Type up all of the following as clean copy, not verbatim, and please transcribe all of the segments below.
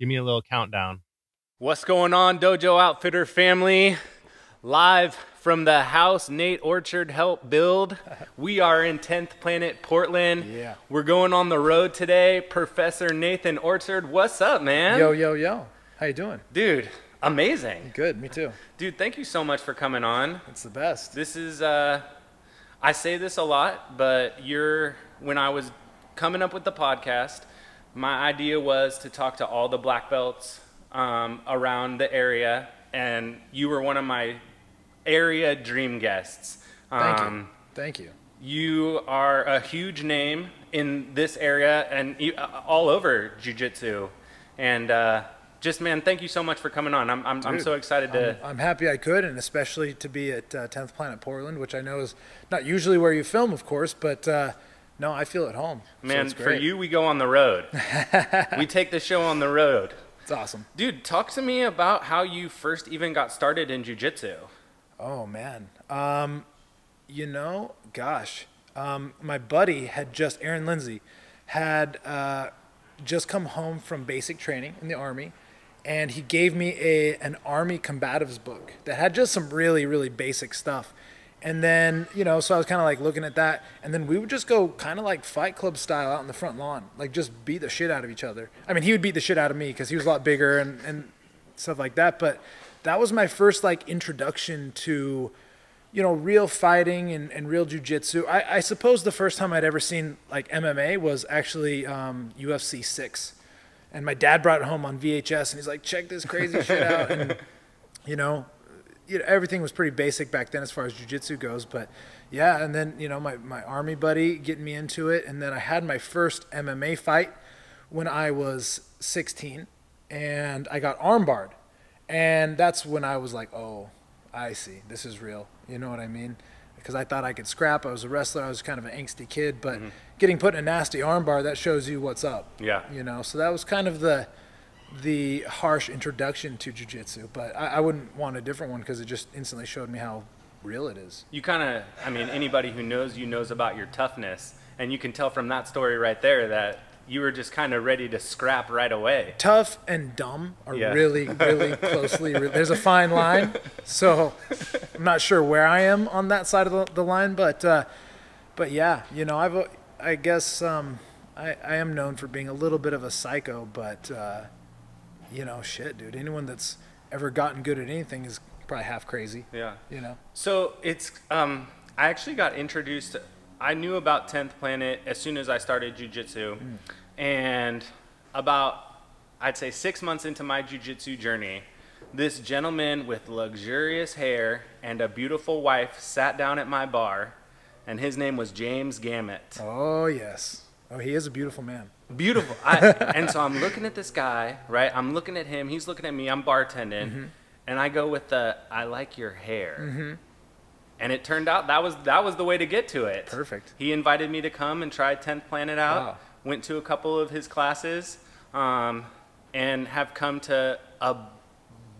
Give me a little countdown. What's going on, Dojo Outfitter family? Live from the house Nate Orchard helped build. We are in 10th Planet, Portland. Yeah. We're going on the road today. Professor Nathan Orchard, what's up, man? Yo, yo, yo. How you doing? Dude, amazing. Good, me too. Dude, thank you so much for coming on. It's the best. This is, I say this a lot, but when I was coming up with the podcast, my idea was to talk to all the black belts around the area, and you were one of my area dream guests. Thank you. Thank you. You are a huge name in this area and all over jiu-jitsu. And just, man, thank you so much for coming on. I'm so excited to... I'm happy I could, and especially to be at 10th Planet Portland, which I know is not usually where you film, of course, but no, I feel at home. Man, so for you, we go on the road. We take the show on the road. It's awesome. Dude, talk to me about how you first even got started in jiu-jitsu. Oh, man. You know, gosh, my buddy had Aaron Lindsay, had just come home from basic training in the Army, and he gave me an Army combatives book that had just some really, really basic stuff. And then, you know, so I was kind of like looking at that, and then we would just go kind of like Fight Club style out in the front lawn, like just beat the shit out of each other. I mean, he would beat the shit out of me because he was a lot bigger and stuff like that, but that was my first like introduction to, you know, real fighting and real jiu-jitsu. I suppose the first time I'd ever seen like MMA was actually UFC 6. And my dad brought it home on VHS, and he's like, check this crazy shit out. And, you know, everything was pretty basic back then as far as jiu-jitsu goes. But, yeah, and then, you know, my Army buddy getting me into it. And then I had my first MMA fight when I was 16, and I got armbarred. And that's when I was like, oh, I see. This is real. You know what I mean? Because I thought I could scrap. I was a wrestler. I was kind of an angsty kid. But getting put in a nasty armbar, that shows you what's up. Yeah. You know, so that was kind of the harsh introduction to jiu-jitsu. But I wouldn't want a different one because it just instantly showed me how real it is. You kind of, I mean, anybody who knows you knows about your toughness. And you can tell from that story right there that you were just kind of ready to scrap right away. Tough and dumb are really, really closely. There's a fine line, so I'm not sure where I am on that side of the line, but yeah, you know, I guess I am known for being a little bit of a psycho, but you know, shit, dude. Anyone that's ever gotten good at anything is probably half crazy. Yeah. You know. So it's I actually got introduced. I knew about 10th Planet as soon as I started jiu-jitsu, and about, I'd say 6 months into my jiu-jitsu journey, this gentleman with luxurious hair and a beautiful wife sat down at my bar, and his name was James Gamet. Oh, yes. Oh, he is a beautiful man. Beautiful. And so I'm looking at this guy, right? I'm looking at him. He's looking at me. I'm bartending. And I go with the, I like your hair. And it turned out that was the way to get to it. Perfect. He invited me to come and try 10th Planet out. Wow. Went to a couple of his classes, and have come to a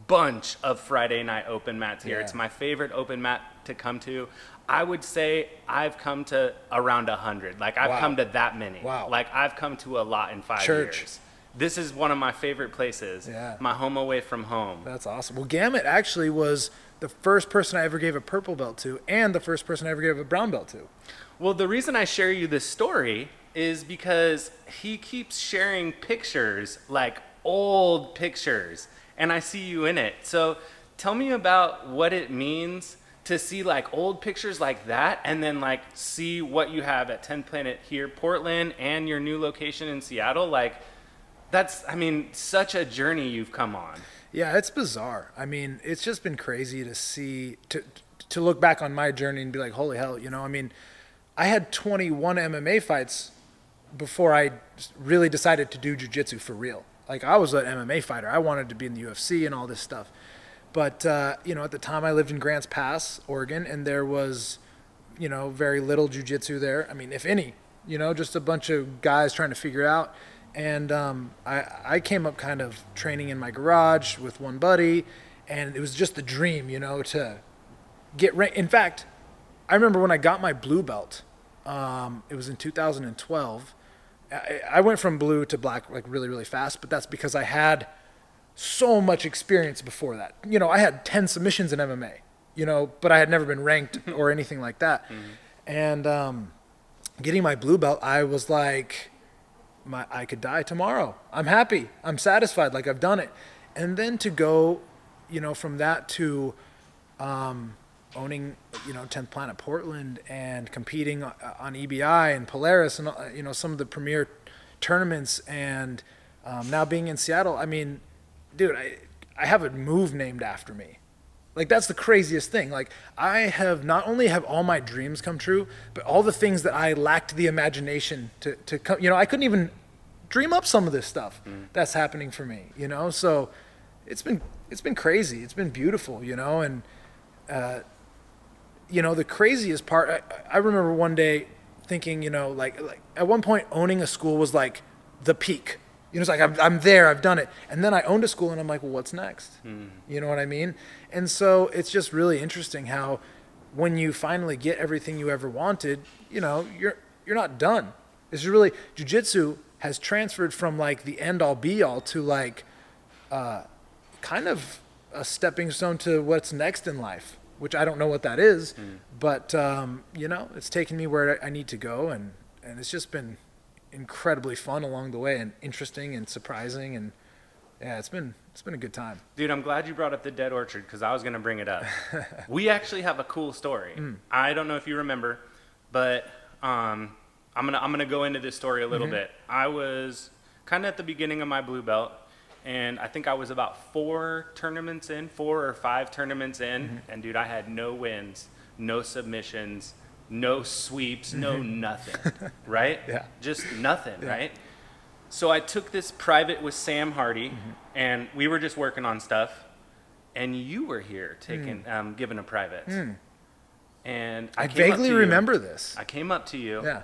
bunch of Friday night open mats here. Yeah. It's my favorite open mat to come to. I would say I've come to around 100. Like, I've come to that many. Wow. Like, I've come to a lot in 5 years. This is one of my favorite places. Yeah. My home away from home. That's awesome. Well, Gamet actually was the first person I ever gave a purple belt to, and the first person I ever gave a brown belt to. Well, the reason I share you this story is because he keeps sharing pictures, like old pictures, and I see you in it. So tell me about what it means to see like old pictures like that, and then like see what you have at 10th Planet here, Portland, and your new location in Seattle. Like, that's, I mean, such a journey you've come on. Yeah, it's bizarre. I mean, it's just been crazy to see, to look back on my journey and be like, holy hell, you know, I mean, I had 21 MMA fights before I really decided to do jiu-jitsu for real. Like, I was an MMA fighter. I wanted to be in the UFC and all this stuff. But, you know, at the time I lived in Grants Pass, Oregon, and there was, you know, very little jiu-jitsu there. I mean, if any, you know, just a bunch of guys trying to figure it out. And I came up kind of training in my garage with one buddy, and it was just the dream, you know, to get ranked. In fact, I remember when I got my blue belt, it was in 2012, I went from blue to black like really, really fast, but that's because I had so much experience before that. You know, I had 10 submissions in MMA, you know, but I had never been ranked or anything like that. And getting my blue belt, I was like, I could die tomorrow. I'm happy. I'm satisfied. Like, I've done it. And then to go, you know, from that to owning, you know, 10th Planet Portland and competing on EBI and Polaris and, you know, some of the premier tournaments, and now being in Seattle. I mean, dude, I have a move named after me. Like, that's the craziest thing. Like, I have not only have all my dreams come true, but all the things that I lacked the imagination to come, you know, I couldn't even dream up some of this stuff that's happening for me, you know? So it's been crazy. It's been beautiful, you know? And, you know, the craziest part, I remember one day thinking, you know, like at one point owning a school was like the peak. You know, it's like, I'm there, I've done it. And then I owned a school and I'm like, well, what's next? You know what I mean? And so it's just really interesting how when you finally get everything you ever wanted, you know, you're not done. It's really, jiu-jitsu has transferred from like the end all be all to like kind of a stepping stone to what's next in life, which I don't know what that is, but you know, it's taken me where I need to go, and it's just been incredibly fun along the way, and interesting and surprising, and yeah, it's been a good time. Dude, I'm glad you brought up the Dead Orchard, because I was going to bring it up. We actually have a cool story. I don't know if you remember, but I'm gonna go into this story a little bit. I was kind of at the beginning of my blue belt, and I think I was about 4 or 5 tournaments in, and dude, I had no wins, no submissions, no sweeps, no nothing, right? Yeah. Just nothing, right? So I took this private with Sam Hardy, and we were just working on stuff, and you were here taking, giving a private. And I vaguely remember this. I came up to you. Yeah.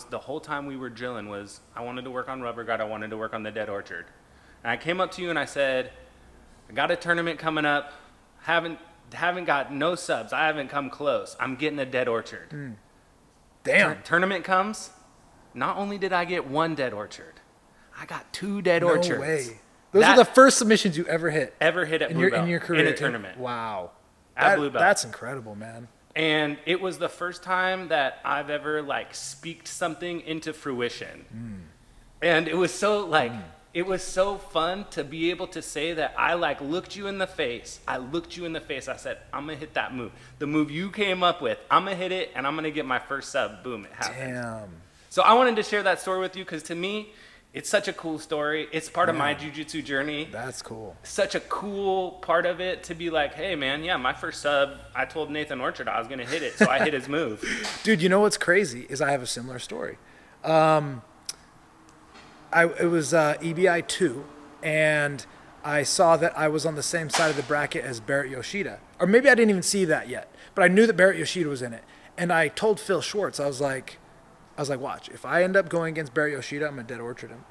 The whole time we were drilling was, I wanted to work on Rubber Guard, I wanted to work on the Dead Orchard. And I came up to you and I said, I got a tournament coming up, haven't got no subs, I haven't come close, I'm getting a Dead Orchard. Damn. Tournament comes, not only did I get 1 Dead Orchard, I got 2 Dead Orchards. No way. Those are the first submissions you ever hit. At Blue Belt. In your career. In a tournament. Wow. At Blue Belt. That's incredible, man. And it was the first time that I've ever like speaked something into fruition. And it was so like, it was so fun to be able to say that I like looked you in the face. I said, I'm gonna hit that move. The move you came up with, I'm gonna hit it and I'm gonna get my first sub. Boom, it happened. Damn. So I wanted to share that story with you because to me, it's such a cool story. It's part of my jiu-jitsu journey. That's cool. Such a cool part of it to be like, hey man, yeah, my first sub, I told Nathan Orchard I was gonna hit it, so I hit his move. Dude, you know what's crazy is I have a similar story. It was EBI 2, and I saw that I was on the same side of the bracket as Barrett Yoshida. Or maybe I didn't even see that yet, but I knew that Barrett Yoshida was in it. And I told Phil Schwartz, I was like, watch, if I end up going against Barrett Yoshida, I'm gonna Dead Orchard him.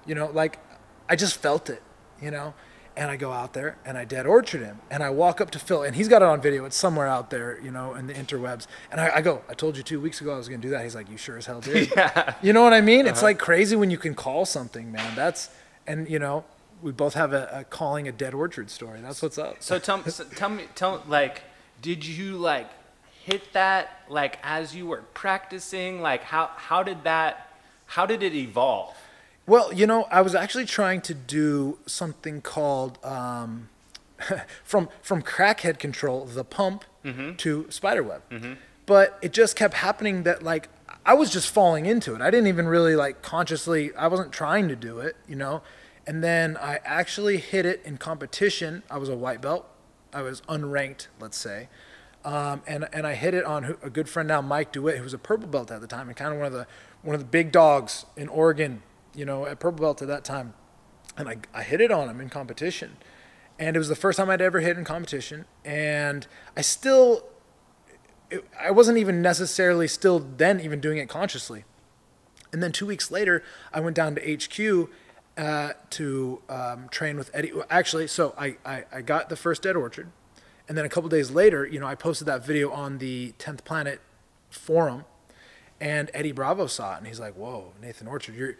You know, like, I just felt it, you know? And I go out there, and I Dead Orchard him, and I walk up to Phil, and he's got it on video. It's somewhere out there, you know, in the interwebs. And I go, I told you 2 weeks ago I was going to do that. He's like, you sure as hell did. Yeah. You know what I mean? It's like crazy when you can call something, man. And, you know, we both have a calling a Dead Orchard story. That's what's up. So tell me, like, did you, like, hit that, like, as you were practicing? Like, how did it evolve? Well, you know, I was actually trying to do something called from crackhead control, the pump, to spiderweb. But it just kept happening that, like, I was just falling into it. I didn't even really, like, consciously, I wasn't trying to do it, you know. And then I actually hit it in competition. I was a white belt. I was unranked, let's say. And I hit it on a good friend now, Mike DeWitt, who was a purple belt at the time, and kind of one of the big dogs in Oregon, you know, at purple belt at that time. And I hit it on him in competition. And it was the first time I'd ever hit in competition. And I wasn't even necessarily still then even doing it consciously. And then 2 weeks later, I went down to HQ to train with Eddie. Actually, so I got the first Dead Orchard. And then a couple days later, you know, I posted that video on the 10th Planet forum. And Eddie Bravo saw it, and he's like, whoa, Nathan Orchard, you're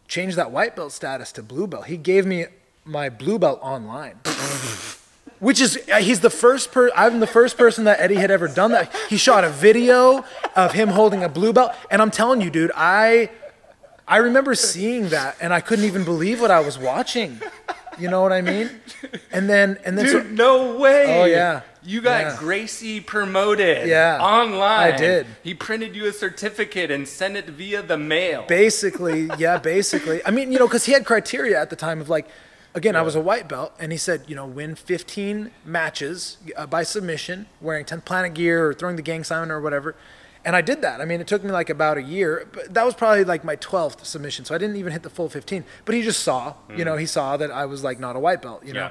change that white belt status to blue belt. He gave me my blue belt online. Which is, he's the first I'm the first person that Eddie had ever done that. He shot a video of him holding a blue belt. And I'm telling you, dude, I remember seeing that and I couldn't even believe what I was watching. You know what I mean? And then Dude, so, no way. Oh yeah. You got Gracie promoted online. I did. He printed you a certificate and sent it via the mail. Basically, yeah, basically. I mean, you know, because he had criteria at the time of like, again, I was a white belt, and he said, you know, win 15 matches by submission, wearing 10th Planet gear or throwing the gang sign or whatever. And I did that. I mean, it took me like about a year, but that was probably like my 12th submission, so I didn't even hit the full 15. But he just saw, you know, he saw that I was like not a white belt, you know.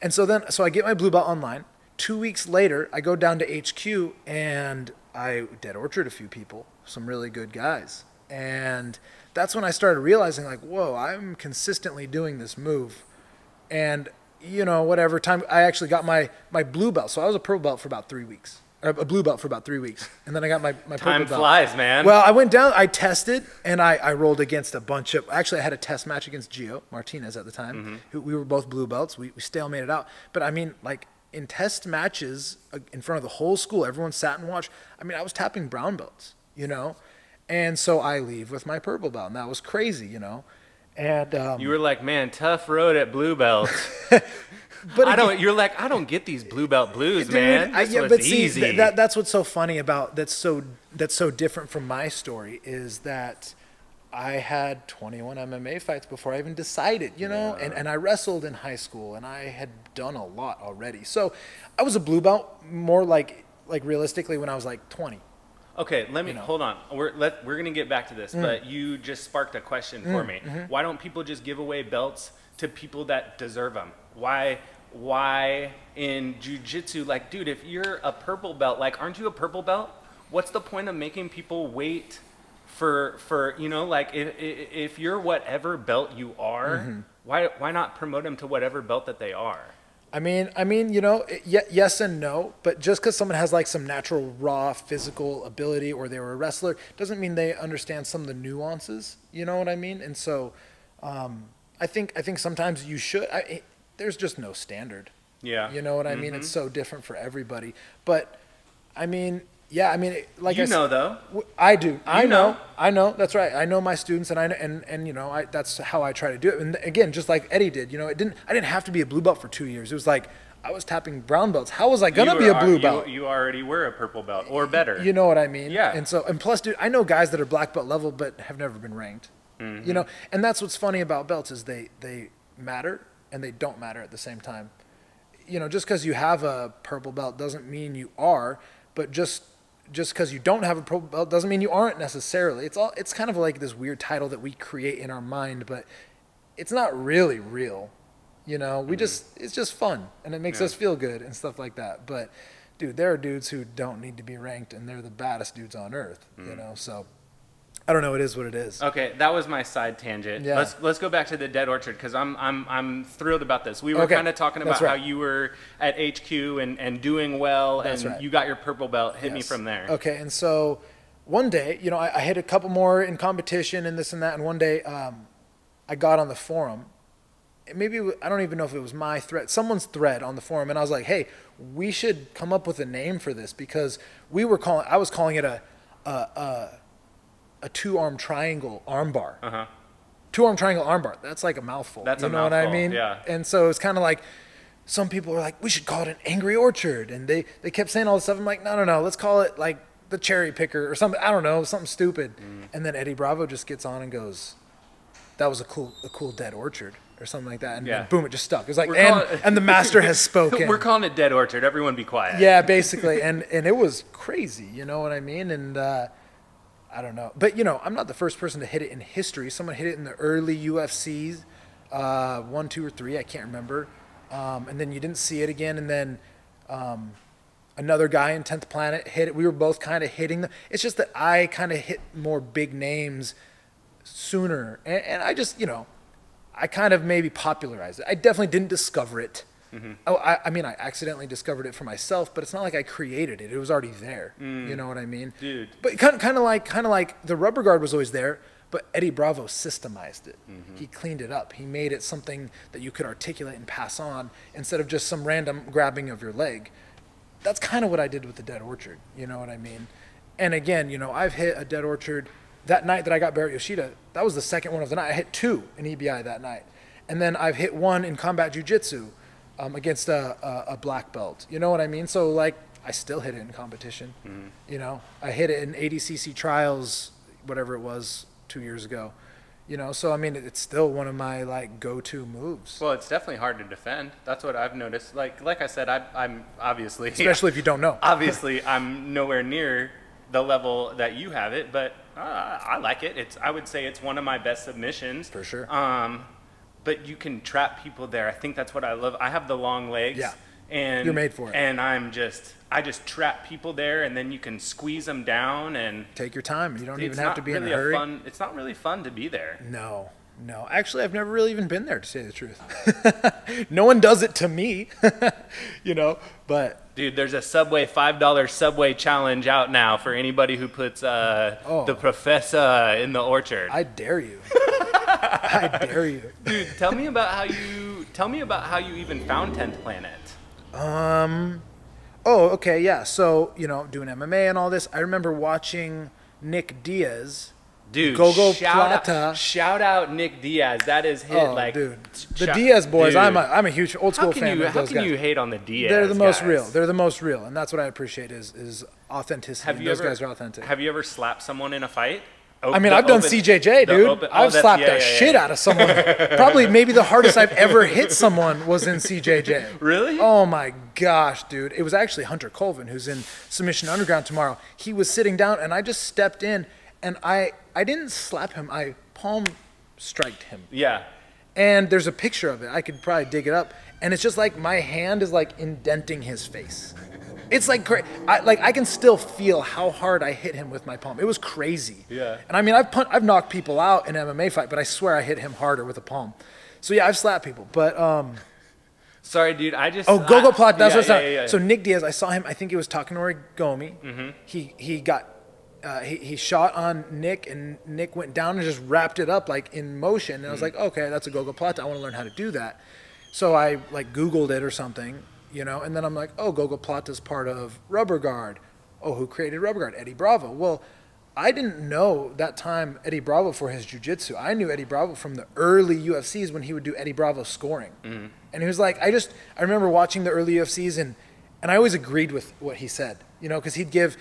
And so I get my blue belt online. 2 weeks later, I go down to HQ, and I dead orchard a few people, some really good guys. And that's when I started realizing, like, whoa, I'm consistently doing this move. And, you know, whatever time, I actually got my blue belt. So I was a purple belt for about 3 weeks. Or a blue belt for about 3 weeks. And then I got my purple belt. Time flies, man. Well, I went down, I tested, and I rolled against a bunch of, actually I had a test match against Gio Martinez at the time. Who, we were both blue belts. We stalemated out. But I mean, like, in test matches in front of the whole school, everyone sat and watched. I mean, I was tapping brown belts, you know? And so I leave with my purple belt, and that was crazy, you know? And you were like, man, tough road at blue belt. But again, you're like, I don't get these blue belt blues, dude, man. But easy. That's what's so funny about, that's so different from my story is that I had 21 MMA fights before I even decided, you know, and I wrestled in high school, and I had done a lot already. So I was a blue belt more like realistically when I was like 20. Okay, let me hold on. We're gonna get back to this, but you just sparked a question for me. Why don't people just give away belts to people that deserve them? Why in jiu-jitsu, like, dude, if you're a purple belt, like, aren't you a purple belt? What's the point of making people wait for you know, like, if you're whatever belt you are, why not promote them to whatever belt that they are? I mean, you know, yes and no, but just because someone has like some natural raw physical ability or they were a wrestler doesn't mean they understand some of the nuances. You know what I mean? And so, I think sometimes you should. There's just no standard. Yeah. You know what I mean? It's so different for everybody. But I mean, yeah, I mean, like you know though. I do. I know. That's right. I know my students, and and you know, that's how I try to do it. And again, just like Eddie did, you know, I didn't have to be a blue belt for 2 years. It was like I was tapping brown belts. How was I gonna be a blue belt? You already were a purple belt or better. You know what I mean? Yeah. And so, and plus, dude, I know guys that are black belt level but have never been ranked. You know, and that's what's funny about belts is they matter and they don't matter at the same time. You know, just because you have a purple belt doesn't mean you are, but just because you don't have a purple belt doesn't mean you aren't necessarily. It's kind of like this weird title that we create in our mind, but it's not really real. You know, it's just fun and it makes us feel good and stuff like that. But dude, there are dudes who don't need to be ranked and they're the baddest dudes on earth, you know? So I don't know, it is what it is. Okay, that was my side tangent. Yeah. Let's go back to the Dead Orchard because I'm thrilled about this. We were kind of talking about how you were at HQ and doing well, and you got your purple belt. Hit me from there. Okay, and so one day, you know, I hit a couple more in competition and this and that, and one day I got on the forum. Maybe I don't even know if it was my thread, someone's thread on the forum, and I was like, hey, we should come up with a name for this because I was calling it a two-arm triangle armbar. Two-arm triangle armbar. That's like a mouthful. That's you know what I mean? Yeah. And so it's kind of like some people were like, we should call it an Angry Orchard, and they kept saying all this stuff. I'm like, no, let's call it like the Cherry Picker or something. I don't know, something stupid. And then Eddie Bravo just gets on and goes, that was a cool Dead Orchard or something like that. And then boom, it just stuck. It was like, and the master has spoken. We're calling it Dead Orchard. Everyone be quiet. Yeah, basically. And it was crazy. You know what I mean? And I don't know. But, you know, I'm not the first person to hit it in history. Someone hit it in the early UFCs, 1, 2, or 3. I can't remember. And then you didn't see it again. And then another guy in 10th Planet hit it. We were both kind of hitting them. It's just that I kind of hit more big names sooner. And I just, you know, I kind of maybe popularized it. I definitely didn't discover it. Oh, I mean, I accidentally discovered it for myself, but it's not like I created it. It was already there. You know what I mean? Dude. But kind of like the rubber guard was always there, but Eddie Bravo systemized it. He cleaned it up. He made it something that you could articulate and pass on instead of just some random grabbing of your leg. That's kind of what I did with the Dead Orchard. You know what I mean? And again, you know, I've hit a Dead Orchard that night that I got Barrett Yoshida. That was the second one of the night. I hit 2 in EBI that night. And then I've hit 1 in combat jiu-jitsu against a black belt. You know what I mean? So, like, I still hit it in competition. You know, I hit it in ADCC trials, whatever it was, 2 years ago. You know, so, I mean, it's still one of my, like, go-to moves. Well, it's definitely hard to defend. That's what I've noticed. Like I said, I'm obviously... Especially if you don't know. Obviously, I'm nowhere near the level that you have it, but I like it. I would say it's one of my best submissions. For sure. But you can trap people there. I think that's what I love. I have the long legs. Yeah. And you're made for it. And I just trap people there, and then you can squeeze them down and take your time. You don't even have to be in a hurry. It's not really fun to be there. No. Actually, I've never really even been there, to say the truth. No one does it to me, you know. But dude, there's a Subway $5 Subway challenge out now for anybody who puts the Professor in the Orchard. I dare you. I dare you. Dude, tell me about how you even found 10th Planet. Oh, okay, yeah. So, you know, doing MMA and all this, I remember watching Nick Diaz. Dude, Gogo Plata. Shout out Nick Diaz. That is hit like dude. The Diaz boys. Dude. I'm a huge old school fan of those guys. How can you hate on the Diaz? They're the most guys? real. They're the most real, and that's what I appreciate is authenticity. Those guys are authentic. Have you ever slapped someone in a fight? I mean, I've done CJJ, dude. I've slapped the shit out of someone. Probably maybe the hardest I've ever hit someone was in CJJ. Really? Oh my gosh, dude. It was actually Hunter Colvin, who's in Submission Underground tomorrow. He was sitting down, and I just stepped in, and I didn't slap him. I palm striked him. Yeah. And there's a picture of it. I could probably dig it up. And it's just like my hand is like indenting his face. It's like I can still feel how hard I hit him with my palm. It was crazy. Yeah. And I mean, I've knocked people out in an MMA fight, but I swear I hit him harder with a palm. So yeah, I've slapped people. But sorry, dude. I just Gogo Plot. That's what's yeah. So Nick Diaz, I saw him. I think it was Takanori Gomi. He got he shot on Nick, and Nick went down and just wrapped it up like in motion. And I was like, okay, that's a Gogo Plata. I want to learn how to do that. So I like Googled it or something. You know, and then I'm like, oh, Gogo Plata's part of Rubber Guard. Oh, who created Rubber Guard? Eddie Bravo. Well, I didn't know that time Eddie Bravo for his jiu-jitsu. I knew Eddie Bravo from the early UFCs when he would do Eddie Bravo scoring. And he was like, I remember watching the early UFCs, and I always agreed with what he said, you know, because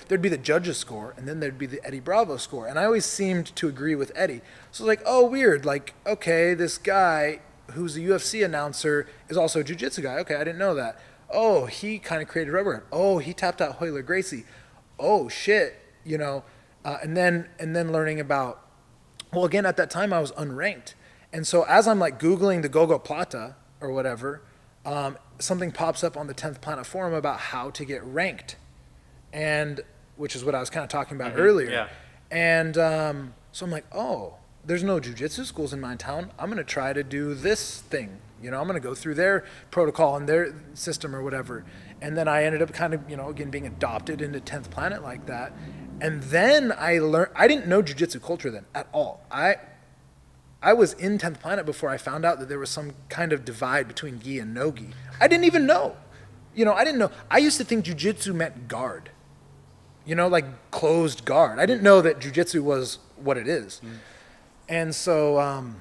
there'd be the judges' score, and then there'd be the Eddie Bravo score. And I always seemed to agree with Eddie. So I was like, oh, weird. Like, okay, this guy who's a UFC announcer is also a jiu-jitsu guy. Okay, I didn't know that. Oh, he kind of created Rubber Guard. Oh, he tapped out Hoyler Gracie. Oh, shit, you know. And then learning about, well, again, at that time I was unranked. And so as I'm like Googling the Gogo Plata or whatever, something pops up on the 10th Planet Forum about how to get ranked, and which is what I was kind of talking about earlier. Yeah. And so I'm like, oh, there's no jiu-jitsu schools in my town. I'm going to try to do this thing. You know, I'm going to go through their protocol and their system or whatever. And then I ended up kind of, you know, again, being adopted into 10th Planet like that. And then I learned, I didn't know jiu-jitsu culture then at all. I was in 10th Planet before I found out that there was some kind of divide between gi and no gi. I didn't even know. You know, I didn't know. I used to think jiu-jitsu meant guard. You know, like closed guard. I didn't know that jiu-jitsu was what it is. And so,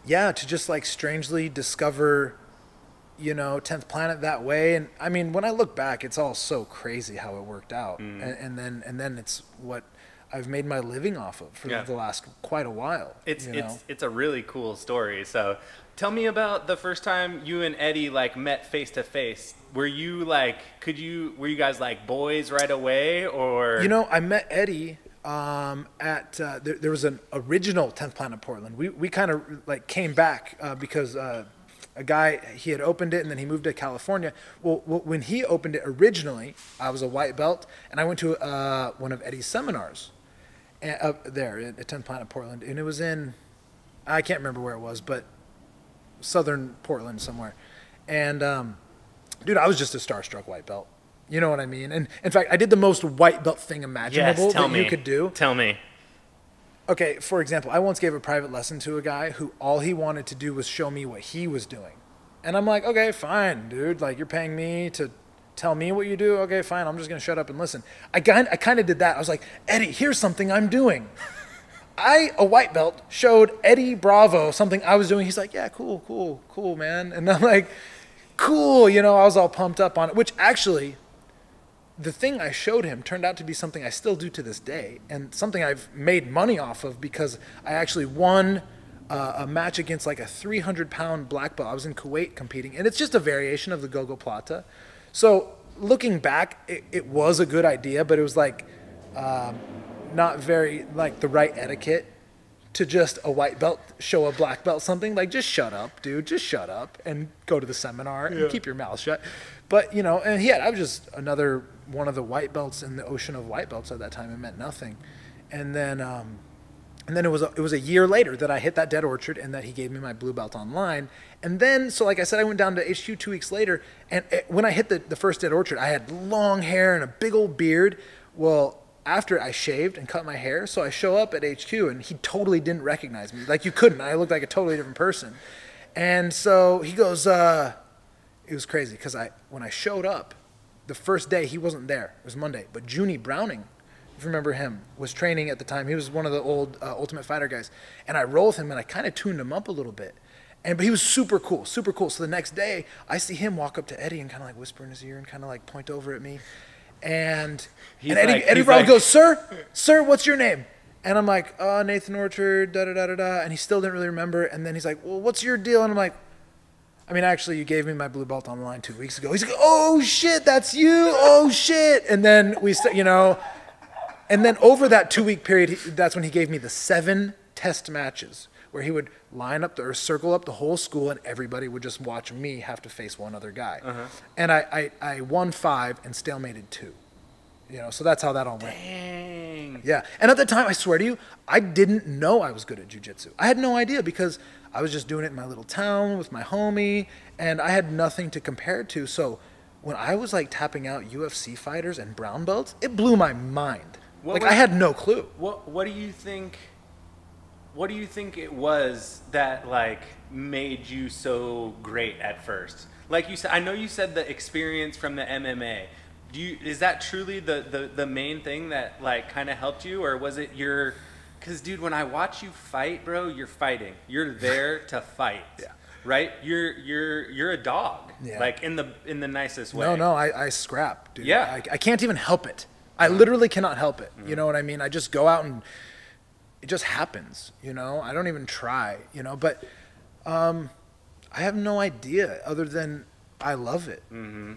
yeah, to just like strangely discover, you know, 10th Planet that way. And I mean, when I look back, it's all so crazy how it worked out. And then it's what I've made my living off of for the last quite a while. It's a really cool story. So tell me about the first time you and Eddie like met face to face. Were you like, were you guys like boys right away, or? You know, I met Eddie there was an original 10th Planet Portland. We kind of like came back because a guy, he had opened it and then he moved to California. Well, when he opened it originally, I was a white belt, and I went to one of Eddie's seminars up there at 10th Planet Portland, and it was in, I can't remember where it was, but southern Portland somewhere. And dude, I was just a starstruck white belt. You know what I mean? And in fact, I did the most white belt thing imaginable you could do. Tell me. Okay, for example, I once gave a private lesson to a guy who all he wanted to do was show me what he was doing. And I'm like, okay, fine, dude. Like, you're paying me to tell me what you do? Okay, fine. I'm just going to shut up and listen. I kind of did that. I was like, Eddie, here's something I'm doing. A white belt, showed Eddie Bravo something I was doing. He's like, yeah, cool, man. And I'm like, cool. You know, I was all pumped up on it, which actually, the thing I showed him turned out to be something I still do to this day, and something I've made money off of because I actually won a match against like a 300-pound black belt. I was in Kuwait competing, and it's just a variation of the Gogo Plata. So looking back, it was a good idea, but it was like not very like the right etiquette to just a white belt show a black belt something. Like, just shut up, dude. Just shut up and go to the seminar and keep your mouth shut. But, you know, and I was just another one of the white belts in the ocean of white belts at that time. It meant nothing. And then it was a year later that I hit that dead orchard and that he gave me my blue belt online. And then, so like I said, I went down to HQ 2 weeks later. And when I hit the first dead orchard, I had long hair and a big old beard. Well, after I shaved and cut my hair, so I show up at HQ and he totally didn't recognize me. Like, you couldn't. I looked like a totally different person. And so he goes, it was crazy because when I showed up, the first day he wasn't there. It was Monday. But Junie Browning, if you remember him, was training at the time. He was one of the old Ultimate Fighter guys. And I rolled with him and I kind of tuned him up a little bit. But he was super cool, super cool. So the next day, I see him walk up to Eddie and kind of like whisper in his ear and kind of like point over at me. And Eddie Bravo goes, sir, what's your name? And I'm like, Nathan Orchard, da-da-da-da-da. And he still didn't really remember. And then he's like, well, what's your deal? And I'm like, I mean, actually, you gave me my blue belt online 2 weeks ago. He's like, oh, shit, that's you? Oh, shit. And then and then over that 2 week period, that's when he gave me the 7 test matches where he would line up or circle up the whole school and everybody would just watch me have to face one other guy. And I won 5 and stalemated 2. You know, so that's how that all went. Dang. Yeah. And at the time, I swear to you, I didn't know I was good at jiu-jitsu. I had no idea because I was just doing it in my little town with my homie and I had nothing to compare it to. So when I was like tapping out UFC fighters and brown belts, it blew my mind. I had no clue. What do you think? What do you think it was that like made you so great at first? Like you said, I know you said the experience from the MMA. Is that truly the main thing that like kind of helped you, or was it your? Because dude, when I watch you fight, bro, you're fighting. You're there to fight. Yeah. Right? You're a dog. Yeah. Like in the nicest way. No, I scrap, dude. Yeah. I can't even help it. I literally cannot help it. You know what I mean? I just go out and it just happens, you know? I don't even try, you know? But I have no idea other than I love it.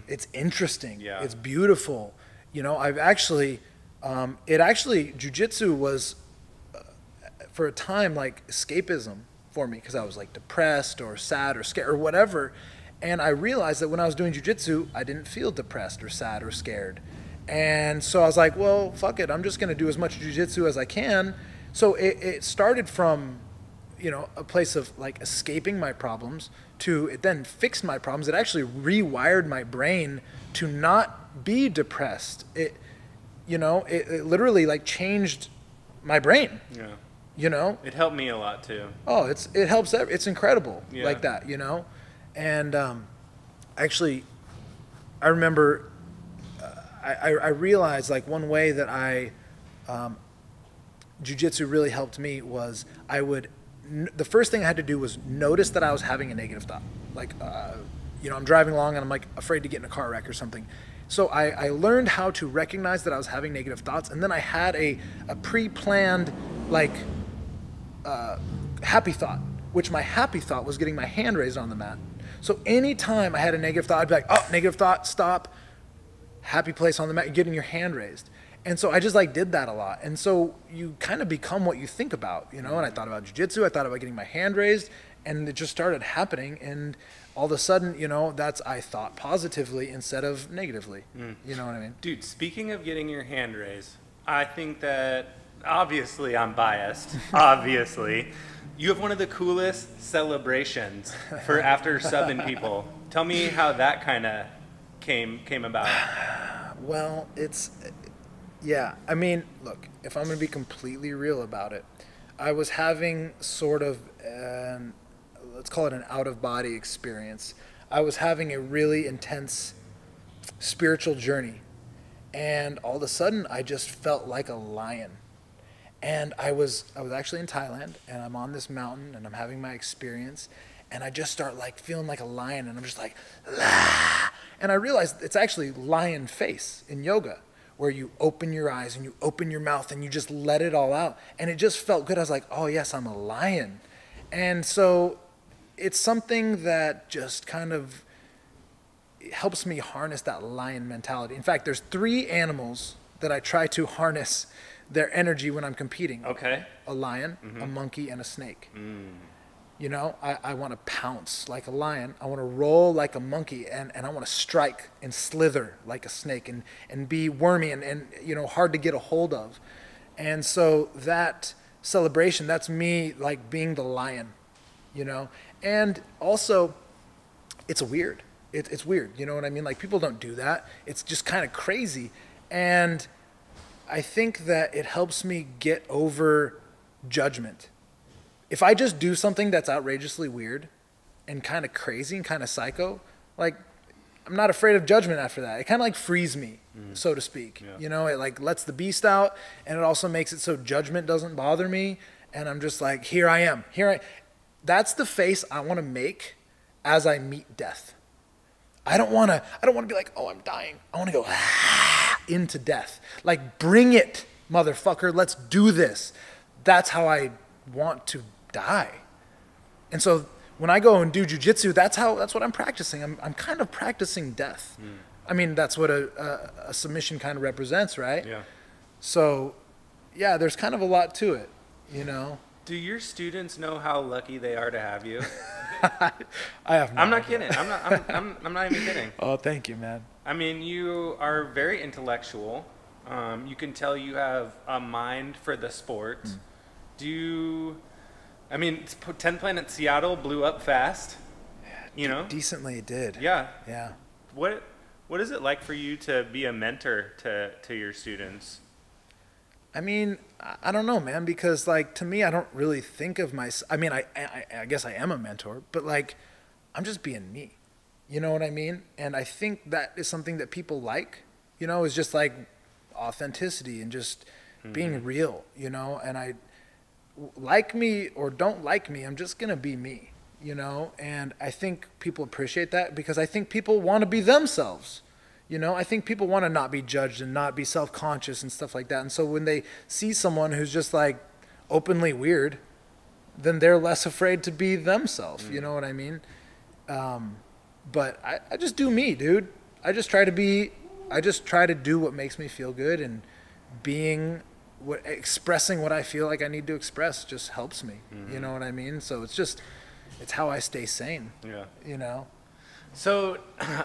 It's interesting. Yeah. It's beautiful. You know, I've actually, jiu-jitsu was, for a time, like escapism for me because I was like depressed or sad or scared or whatever. And I realized that when I was doing jiu-jitsu, I didn't feel depressed or sad or scared. And so I was like, well, fuck it. I'm just going to do as much jiu-jitsu as I can. So it started from, you know, a place of like escaping my problems to it then fixed my problems. It actually rewired my brain to not be depressed. It literally like changed my brain. Yeah. You know? It helped me a lot too. Oh, it helps. It's incredible like that, you know? And actually, I remember I realized like one way that jiu-jitsu really helped me was the first thing I had to do was notice that I was having a negative thought. Like, you know, I'm driving along and I'm like afraid to get in a car wreck or something. So I learned how to recognize that I was having negative thoughts, and then I had a pre-planned like happy thought, which my happy thought was getting my hand raised on the mat. So anytime I had a negative thought, I'd be like, oh, negative thought, stop. Happy place on the mat, getting your hand raised. And so I just like did that a lot. And so you kind of become what you think about, you know? And I thought about jiu-jitsu, I thought about getting my hand raised, and it just started happening. And all of a sudden, you know, I thought positively instead of negatively. You know what I mean? Dude, speaking of getting your hand raised, I think that obviously I'm biased. Obviously. You have one of the coolest celebrations for after subbing people. Tell me how that kind of came about. Well, yeah. I mean, look, if I'm going to be completely real about it, I was having sort of let's call it an out-of-body experience. I was having a really intense spiritual journey, and all of a sudden I just felt like a lion. And I was actually in Thailand, and I'm on this mountain, and I'm having my experience, and I just start like feeling like a lion, and I'm just like, lah! And I realized it's actually lion face in yoga, where you open your eyes and you open your mouth and you just let it all out. And it just felt good. I was like, oh yes, I'm a lion. And so it's something that just kind of helps me harness that lion mentality. In fact, there's 3 animals that I try to harness their energy when I'm competing. Okay. A lion, a monkey, and a snake. You know, I want to pounce like a lion. I want to roll like a monkey, and I want to strike and slither like a snake, and be wormy and you know, hard to get a hold of. And so that celebration, that's me like being the lion, you know. And also, it's weird. It's weird, you know what I mean? Like, people don't do that. It's just kind of crazy. And I think that it helps me get over judgment. If I just do something that's outrageously weird and kind of crazy and kind of psycho, like, I'm not afraid of judgment after that. It kind of like frees me, so to speak. Yeah. You know, it like lets the beast out, and it also makes it so judgment doesn't bother me. And I'm just like, here I am. That's the face I want to make as I meet death. I don't want to be like, oh, I'm dying. I want to go into death. Like, bring it, motherfucker. Let's do this. That's how I want to die. And so when I go and do jiu-jitsu, that's what I'm practicing. I'm kind of practicing death. I mean, that's what a submission kind of represents, right? Yeah. So, yeah, there's kind of a lot to it, you know. Do your students know how lucky they are to have you? I have no I'm not idea. kidding. I'm not even kidding. Oh, thank you, man. I mean, you are very intellectual. You can tell you have a mind for the sport. I mean, 10 Planet Seattle blew up fast. You know? Decently it did. Yeah. Yeah. What is it like for you to be a mentor to your students? I mean, I don't know, man, because like, to me, I don't really think of myself. I mean, I guess I am a mentor, but like, I'm just being me. You know what I mean? And I think that is something that people like, you know, is just like authenticity and just being real, you know. And I, like me or don't like me, I'm just going to be me, you know. And I think people appreciate that, because I think people want to be themselves. You know, I think people want to not be judged and not be self-conscious and stuff like that. And so when they see someone who's just like openly weird, then they're less afraid to be themselves. You know what I mean? But I just do me, dude. I just try to do what makes me feel good, and expressing what I feel like I need to express just helps me. You know what I mean? So it's how I stay sane. Yeah. You know? So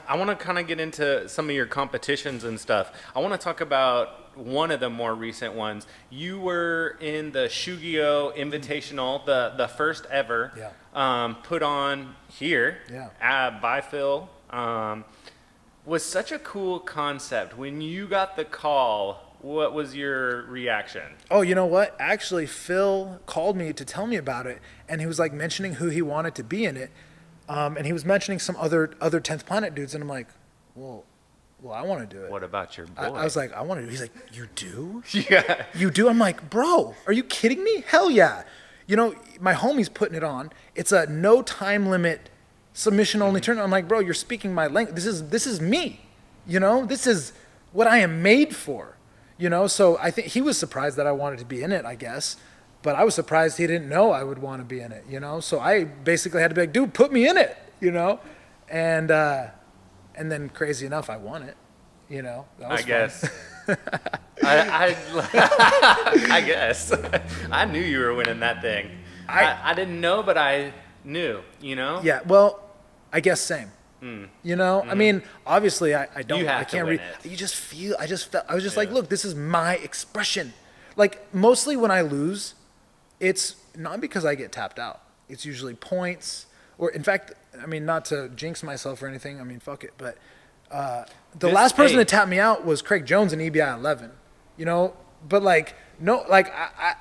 I want to kind of get into some of your competitions and stuff. I want to talk about one of the more recent ones. You were in the Ugiyo Invitational, the first ever, put on here by Phil. Was such a cool concept. When you got the call, what was your reaction? Oh, you know what? Actually, Phil called me to tell me about it, and he was like mentioning who he wanted to be in it. And he was mentioning some other 10th Planet dudes, and I'm like, well, I want to do it. What about your boy? I was like, I want to do it. He's like, you do? Yeah. You do? I'm like, bro, are you kidding me? Hell yeah. You know, my homie's putting it on. It's a no time limit submission only tournament. I'm like, bro, you're speaking my language. This is me. You know, this is what I am made for. You know, so I think he was surprised that I wanted to be in it, I guess. But I was surprised he didn't know I would want to be in it, you know? So I basically had to be like, dude, put me in it, you know? And then crazy enough, I won it, you know? That was I guess. I guess. I knew you were winning that thing. I didn't know, but I knew, you know? Yeah, well, I guess same. You know, I mean, obviously I don't, I can't read. You just feel, I was just like, look, this is my expression. Like, mostly when I lose, it's not because I get tapped out. It's usually points, or in fact, I mean, not to jinx myself or anything. I mean, fuck it. But the last person to tap me out was Craig Jones in EBI 11. You know, but like, no, like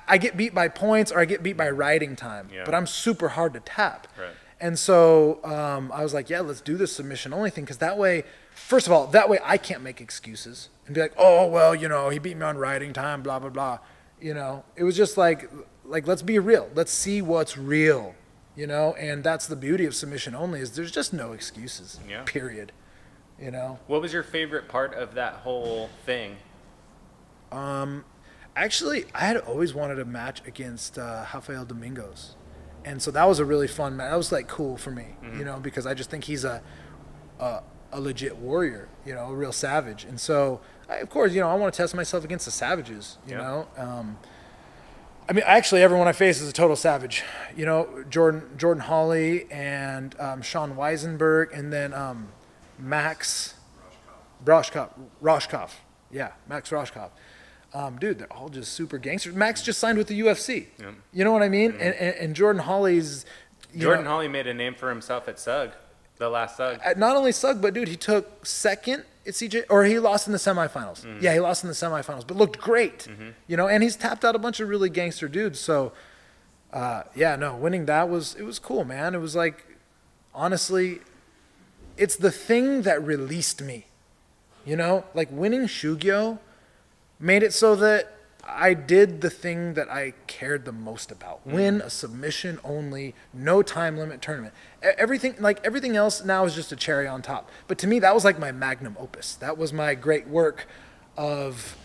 I get beat by points or I get beat by riding time. Yeah. But I'm super hard to tap. Right. And so I was like, yeah, let's do this submission only thing, because that way, first of all, that way I can't make excuses and be like, oh, well, you know, he beat me on riding time, blah, blah, blah. You know, it was just like let's be real. Let's see what's real, you know, and that's the beauty of submission only, is there's just no excuses, period, you know. What was your favorite part of that whole thing? Actually, I had always wanted a match against Rafael Domingos. And so that was a really fun match. That was like cool for me, you know, because I just think he's a legit warrior, you know, a real savage. And so, of course, you know, I want to test myself against the savages, you know. I mean, actually, everyone I face is a total savage. You know, Jordan Hawley and Sean Weisenberg, and then Max Roshkov. Yeah, Max Roshkov. Dude, they're all just super gangsters. Max just signed with the UFC. Yep. You know what I mean? And Jordan Hawley's... Jordan Hawley made a name for himself at Sugg, the last Sugg. Not only Sugg, but dude, he took second at CJ, or he lost in the semifinals. Yeah, he lost in the semifinals, but looked great. You know, and he's tapped out a bunch of really gangster dudes. So, yeah, no, winning that it was cool, man. It was like, honestly, it's the thing that released me. You know, like winning Shugyo made it so that I did the thing that I cared the most about. Win a submission only, no time limit tournament. Everything else now is just a cherry on top. But to me, that was like my magnum opus. That was my great work of,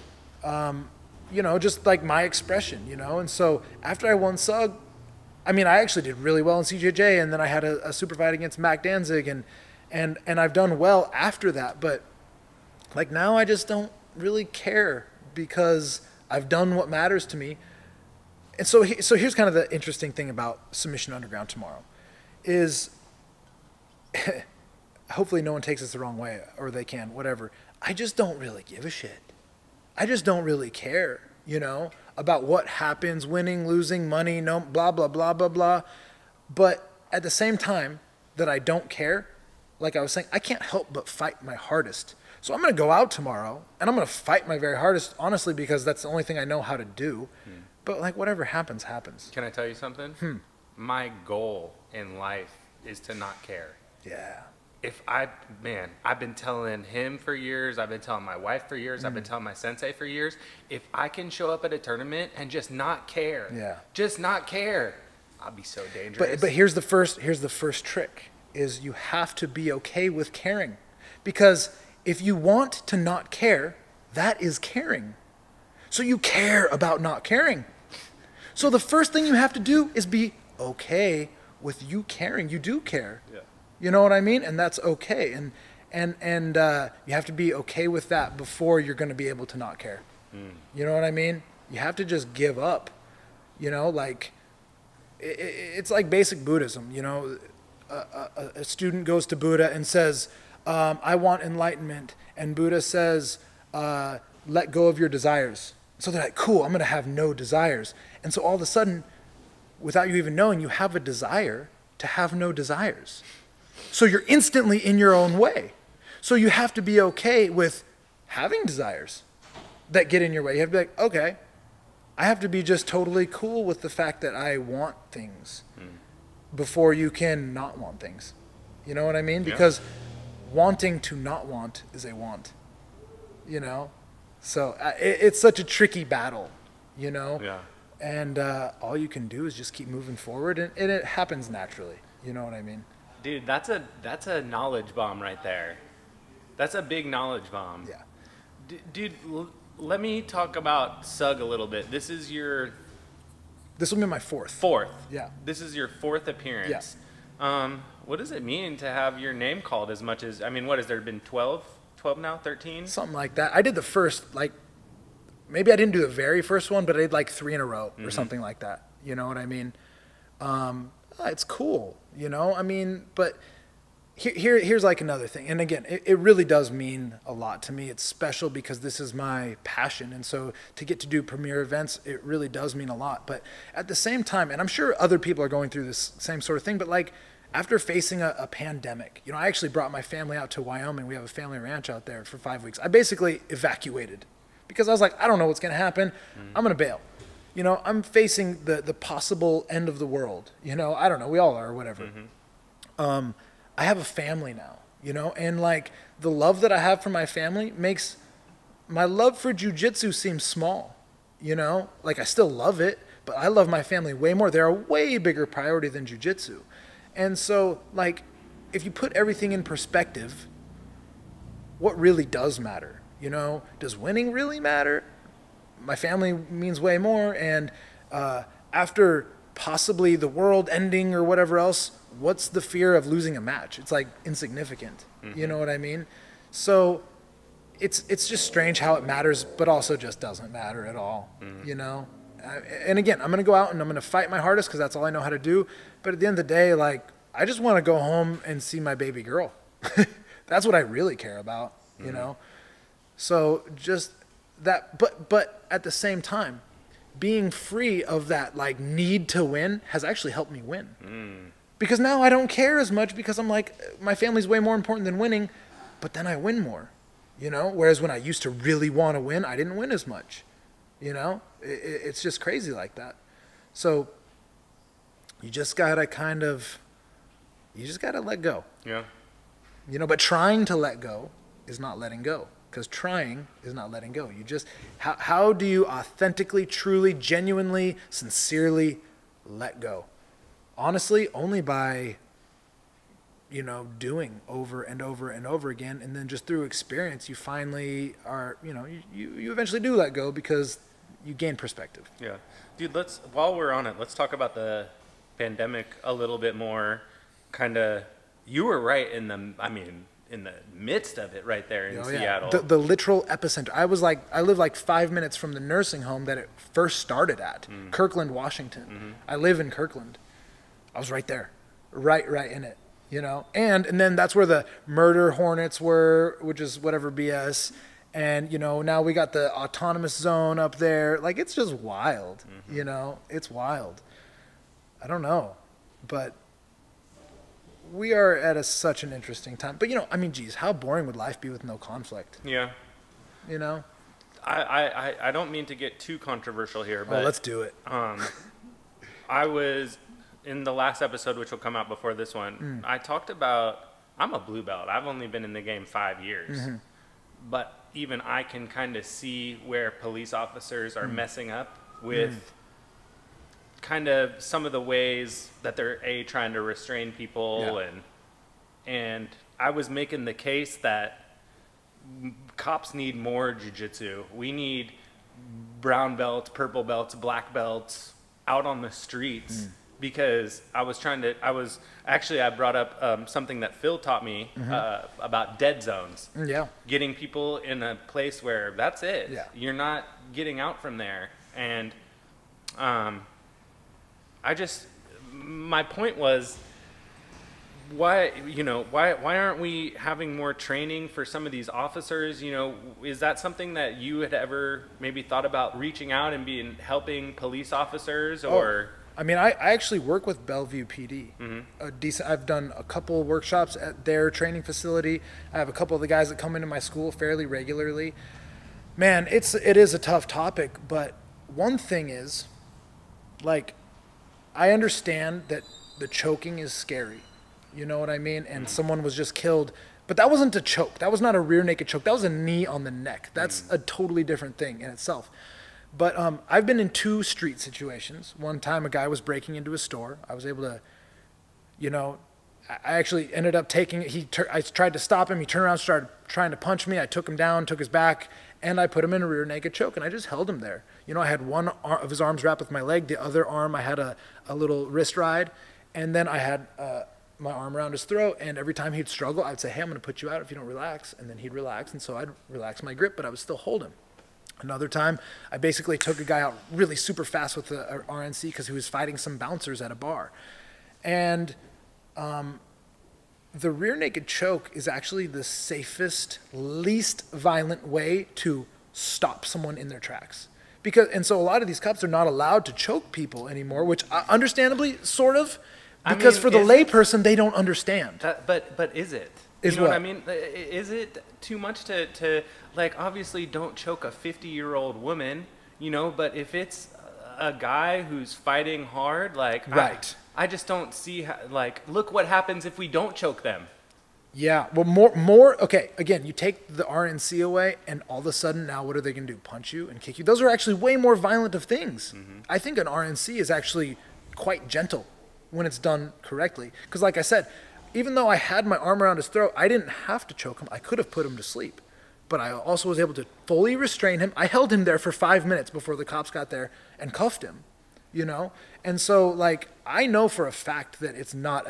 you know, just like my expression, you know. And so after I won Sugg, I mean, I actually did really well in CJJ, and then I had a super fight against Mac Danzig, and I've done well after that. But like now I just don't really care, because I've done what matters to me. And so here's kind of the interesting thing about Submission Underground tomorrow is hopefully no one takes this the wrong way, or they can, whatever. I just don't really give a shit. I just don't really care, you know, about what happens, winning, losing, money, no, blah, blah, blah, blah, blah. But at the same time that I don't care, like I was saying, I can't help but fight my hardest. So I'm going to go out tomorrow, and I'm going to fight my very hardest, honestly, because that's the only thing I know how to do. But, like, whatever happens, happens. Can I tell you something? My goal in life is to not care. Yeah. I've been telling him for years. I've been telling my wife for years. I've been telling my sensei for years. If I can show up at a tournament and just not care, just not care, I'll be so dangerous. But here's the first trick, is you have to be okay with caring. Because if you want to not care, that is caring. So you care about not caring. So the first thing you have to do is be okay with you caring. You do care. Yeah. You know what I mean? And that's okay. And you have to be okay with that before you're going to be able to not care. You know what I mean? You have to just give up. You know, like it's like basic Buddhism. You know, a student goes to Buddha and says, I want enlightenment. And Buddha says, let go of your desires. So they're like, cool, I'm going to have no desires. And so all of a sudden, without you even knowing, you have a desire to have no desires. So you're instantly in your own way. So you have to be okay with having desires that get in your way. You have to be like, okay, I have to be just totally cool with the fact that I want things before you can not want things. You know what I mean? Because wanting to not want is a want, you know? So it's such a tricky battle, you know? Yeah. And all you can do is just keep moving forward, and it happens naturally. You know what I mean? Dude, that's a knowledge bomb right there. That's a big knowledge bomb. Yeah. Dude, let me talk about Sugg a little bit. This is your... This will be my fourth. Fourth. Yeah. This is your fourth appearance. Yeah. What does it mean to have your name called as much as... I mean, what has there been, 12 now, 13? Something like that. I did the first, like... Maybe I didn't do the very first one, but I did like 3 in a row or something like that. You know what I mean? It's cool, you know? I mean, but Here's like another thing. And again, it really does mean a lot to me. It's special because this is my passion. And so to get to do premier events, it really does mean a lot. But at the same time, and I'm sure other people are going through this same sort of thing, but like after facing a pandemic, you know, I actually brought my family out to Wyoming. We have a family ranch out there for 5 weeks. I basically evacuated because I was like, I don't know what's going to happen. I'm going to bail. You know, I'm facing the possible end of the world. You know, I don't know. We all are or whatever. I have a family now, you know, and like the love that I have for my family makes my love for jiu-jitsu seem small, you know, like I still love it, but I love my family way more. They're a way bigger priority than jiu-jitsu. And so like, if you put everything in perspective, what really does matter? You know, does winning really matter? My family means way more. And after possibly the world ending or whatever else, what's the fear of losing a match? It's like insignificant. You know what I mean? So it's just strange how it matters, but also just doesn't matter at all, you know? And again, I'm going to go out and I'm going to fight my hardest because that's all I know how to do. But at the end of the day, like, I just want to go home and see my baby girl. That's what I really care about, you know? So just that, but at the same time, being free of that like need to win has actually helped me win. Because now I don't care as much because I'm like, my family's way more important than winning, but then I win more, you know? Whereas when I used to really want to win, I didn't win as much, you know? It's just crazy like that. So you just gotta you just gotta let go. Yeah. You know, but trying to let go is not letting go. Because trying is not letting go. You just, how do you authentically, truly, genuinely, sincerely let go? Honestly, only by, you know, doing over and over and over again. And then just through experience, you finally are, you know, you eventually do let go because you gain perspective. Yeah. Dude, while we're on it, let's talk about the pandemic a little bit more. Kind of, you were right in the midst of it right there in Seattle. The literal epicenter. I lived like 5 minutes from the nursing home that it first started at, Kirkland, Washington. I live in Kirkland. I was right there, right in it, you know? And then that's where the murder hornets were, which is whatever BS. And, you know, now we got the autonomous zone up there. Like, it's just wild, you know? It's wild. I don't know, but we are at such an interesting time. But, you know, I mean, geez, how boring would life be with no conflict? Yeah. You know? I don't mean to get too controversial here, but... Oh, let's do it. I was, in the last episode, which will come out before this one, I talked about, I'm a blue belt. I've only been in the game 5 years. But even I can kind of see where police officers are messing up with... kind of some of the ways that they're trying to restrain people, and I was making the case that cops need more jiu-jitsu. We need brown belts, purple belts, black belts out on the streets because I brought up something that Phil taught me about dead zones. Getting people in a place where that's it. You're not getting out from there. And my point was, why aren't we having more training for some of these officers? You know, is that something that you had ever maybe thought about reaching out and helping police officers? Or I mean, I actually work with Bellevue PD. I've done a couple of workshops at their training facility. I have a couple of the guys that come into my school fairly regularly. Man, it is a tough topic, but one thing is, like, I understand that the choking is scary. You know what I mean? And someone was just killed. But that wasn't a choke. That was not a rear naked choke. That was a knee on the neck. That's a totally different thing in itself. But I've been in 2 street situations. One time a guy was breaking into a store. I was able to, you know, I actually ended up taking it. I tried to stop him. He turned around, started trying to punch me. I took him down, took his back, and I put him in a rear naked choke, and I just held him there. You know, I had one of his arms wrapped with my leg. The other arm, I had a little wrist ride, and then I had my arm around his throat, and every time he'd struggle, I'd say, hey, I'm going to put you out if you don't relax, and then he'd relax, and so I'd relax my grip, but I would still hold him. Another time, I basically took a guy out really super fast with the RNC because he was fighting some bouncers at a bar. And the rear naked choke is actually the safest, least violent way to stop someone in their tracks. And so a lot of these cops are not allowed to choke people anymore, which understandably, sort of, because for the layperson, they don't understand. But is it? You know what I mean? Is it too much to like, obviously don't choke a 50-year-old woman, you know, but if it's a guy who's fighting hard, like, right. I just don't see how, like, look what happens if we don't choke them. Yeah, well, more. Okay, again, you take the RNC away, and all of a sudden, now what are they going to do? Punch you and kick you? Those are actually way more violent of things. Mm-hmm. I think an RNC is actually quite gentle when it's done correctly. Because, like I said, even though I had my arm around his throat, I didn't have to choke him. I could have put him to sleep, but I also was able to fully restrain him. I held him there for 5 minutes before the cops got there and cuffed him. You know, and so like I know for a fact that it's not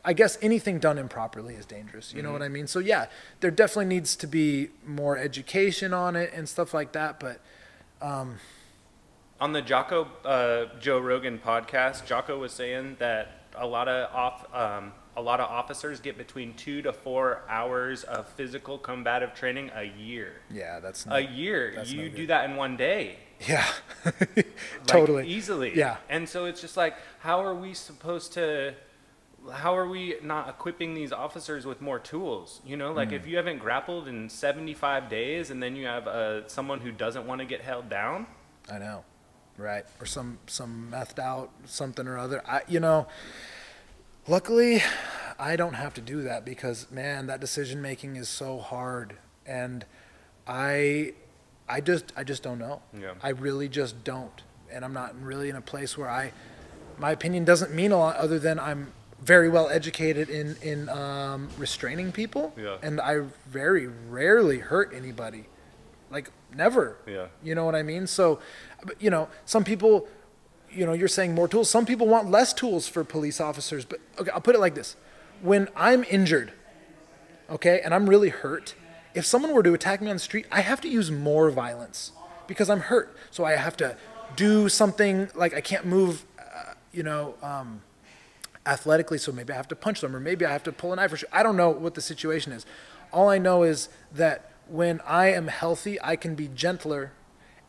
I guess anything done improperly is dangerous. You know what I mean? So yeah, there definitely needs to be more education on it and stuff like that. But on the Joe Rogan podcast, Jocko was saying that a lot of officers get between 2 to 4 hours of physical combative training a year. Yeah, that's a year. You do that in one day. Yeah, totally. Like, easily. Yeah. And so it's just like, how are we not equipping these officers with more tools? You know, like if you haven't grappled in 75 days and then you have someone who doesn't want to get held down. I know. Right. Or some methed out something or other. You know, luckily I don't have to do that because, man, that decision making is so hard. And I just don't know. Yeah. I really just don't. And I'm not really in a place where my opinion doesn't mean a lot other than I'm very well educated in restraining people. Yeah. And I very rarely hurt anybody. Like, never. Yeah. You know what I mean? So, you know, some people, you know, you're saying more tools. Some people want less tools for police officers. But, okay, I'll put it like this. When I'm injured, okay, and I'm really hurt, if someone were to attack me on the street, I have to use more violence because I'm hurt. So I have to do something, like I can't move, athletically, so maybe I have to punch them or maybe I have to pull a knife. I don't know what the situation is. All I know is that when I am healthy, I can be gentler,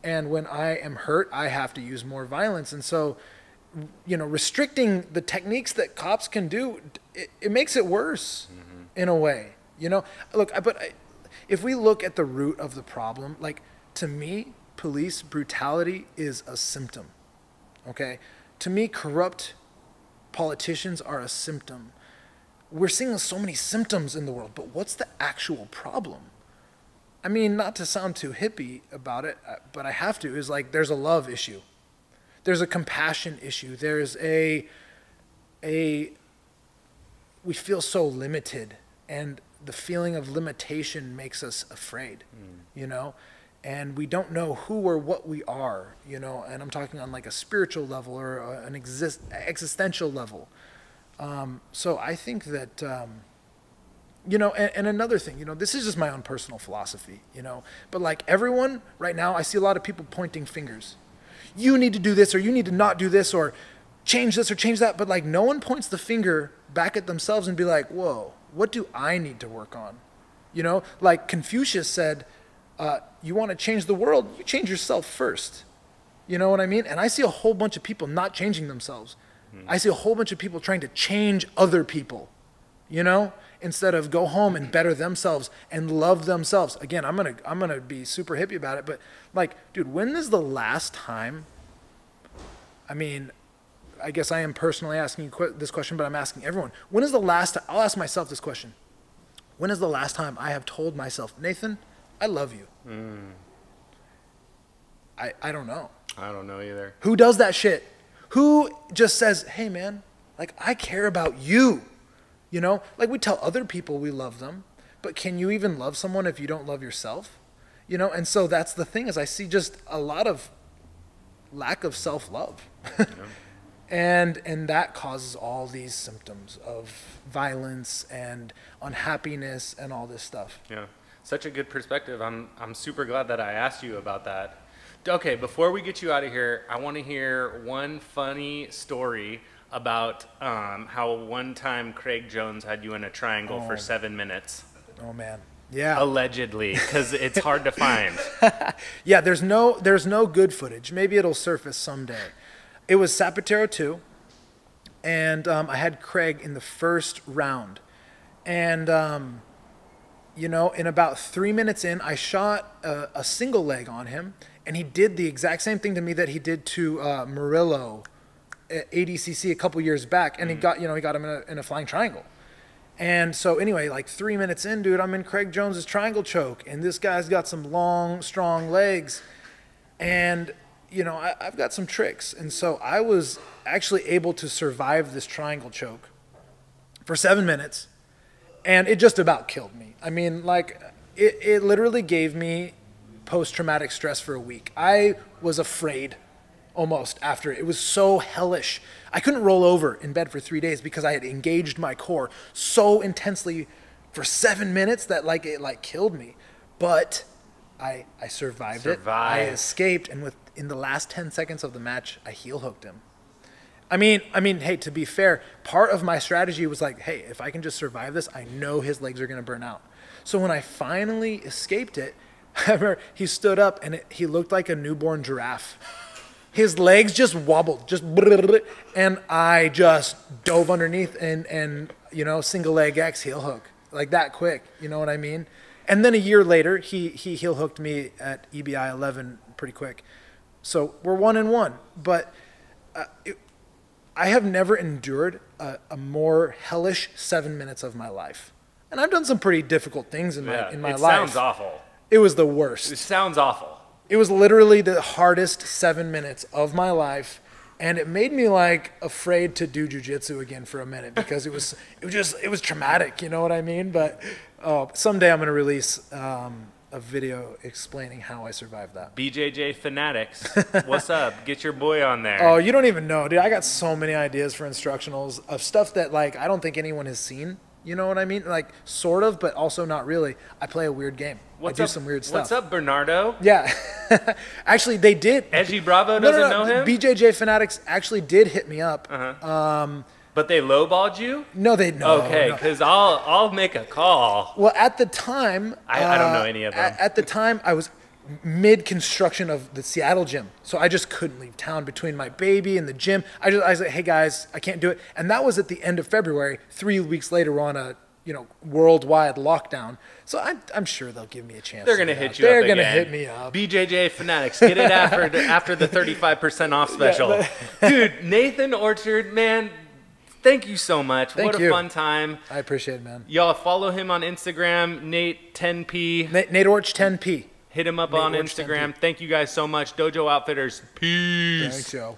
and when I am hurt, I have to use more violence. And so, you know, restricting the techniques that cops can do, it makes it worse in a way. You know, look, if we look at the root of the problem, like, to me, police brutality is a symptom, okay? To me, corrupt politicians are a symptom. We're seeing so many symptoms in the world, but what's the actual problem? I mean, not to sound too hippie about it, but I have to, is like there's a love issue. There's a compassion issue. There's we feel so limited, and the feeling of limitation makes us afraid, you know? And we don't know who or what we are, you know? And I'm talking on like a spiritual level or an existential level. So I think that, you know, and another thing, you know, this is just my own personal philosophy, you know? But like everyone right now, I see a lot of people pointing fingers. You need to do this, or you need to not do this, or change this or change that. But like no one points the finger back at themselves and be like, whoa, what do I need to work on? You know, like Confucius said, you want to change the world, you change yourself first. You know what I mean? And I see a whole bunch of people not changing themselves. I see a whole bunch of people trying to change other people, you know, instead of go home and better themselves and love themselves. Again, I'm gonna be super hippie about it, but like, dude, when is the last time, I mean, I guess I am personally asking you this question, but I'm asking everyone. When is the last time, I'll ask myself this question. When is the last time I have told myself, Nathan, I love you? I don't know. I don't know either. Who does that shit? Who just says, hey man, like I care about you, you know? Like we tell other people we love them, but can you even love someone if you don't love yourself? You know, and so that's the thing is I see just a lot of lack of self-love. Yeah. And that causes all these symptoms of violence and unhappiness and all this stuff. Yeah. Such a good perspective. I'm super glad that I asked you about that. Okay, before we get you out of here, I want to hear one funny story about how one time Craig Jones had you in a triangle for 7 minutes. Oh man. Yeah. Allegedly, because it's hard to find. Yeah, there's no good footage. Maybe it'll surface someday. It was Zapatero 2, and I had Craig in the first round. And, you know, in about 3 minutes in, I shot a single leg on him, and he did the exact same thing to me that he did to Murillo at ADCC a couple years back, and he got him in a flying triangle. And so anyway, like 3 minutes in, dude, I'm in Craig Jones's triangle choke, and this guy's got some long, strong legs, and you know, I've got some tricks. And so I was actually able to survive this triangle choke for 7 minutes, and it just about killed me. I mean, like, it literally gave me post-traumatic stress for a week. I was afraid almost after. It was so hellish. I couldn't roll over in bed for 3 days because I had engaged my core so intensely for 7 minutes that like it like killed me. But I survived it. I escaped, and in the last 10 seconds of the match, I heel hooked him. I mean, hey, to be fair, part of my strategy was like, hey, if I can just survive this, I know his legs are going to burn out. So when I finally escaped it, I remember he stood up and he looked like a newborn giraffe. His legs just wobbled, and I just dove underneath and you know, single leg X heel hook like that quick. You know what I mean? And then a year later, he heel hooked me at EBI 11 pretty quick. So we're 1-1. But I have never endured a more hellish 7 minutes of my life. And I've done some pretty difficult things in my life. It sounds awful. It was the worst. It sounds awful. It was literally the hardest 7 minutes of my life, and it made me like afraid to do jiu-jitsu again for a minute because it was traumatic, you know what I mean? But someday I'm gonna release a video explaining how I survived that. BJJ Fanatics, what's up? Get your boy on there. Oh, you don't even know, dude. I got so many ideas for instructionals of stuff that like I don't think anyone has seen. You know what I mean? Like, sort of, but also not really. I play a weird game. I do some weird stuff. What's up, Bernardo? Yeah. Actually, they did. Edgy Bravo doesn't know him? BJJ Fanatics actually did hit me up. But they lowballed you? No, they no. Okay, because I'll make a call. Well, at the time... I don't know any of them. At the time, I was mid-construction of the Seattle gym. So I just couldn't leave town between my baby and the gym. I was like, hey guys, I can't do it. And that was at the end of February. 3 weeks later, we're on a worldwide lockdown. So I'm sure they'll give me a chance. They're going to hit you up. They're going to hit me up. BJJ Fanatics, get it after the 35% off special. Yeah, dude, Nathan Orchard, man, thank you so much. What a fun time. I appreciate it, man. Y'all follow him on Instagram, Nate10P. Nate Orch 10P. Hit him up on Instagram. Thank you guys so much. Dojo Outfitters. Peace. Thanks, yo.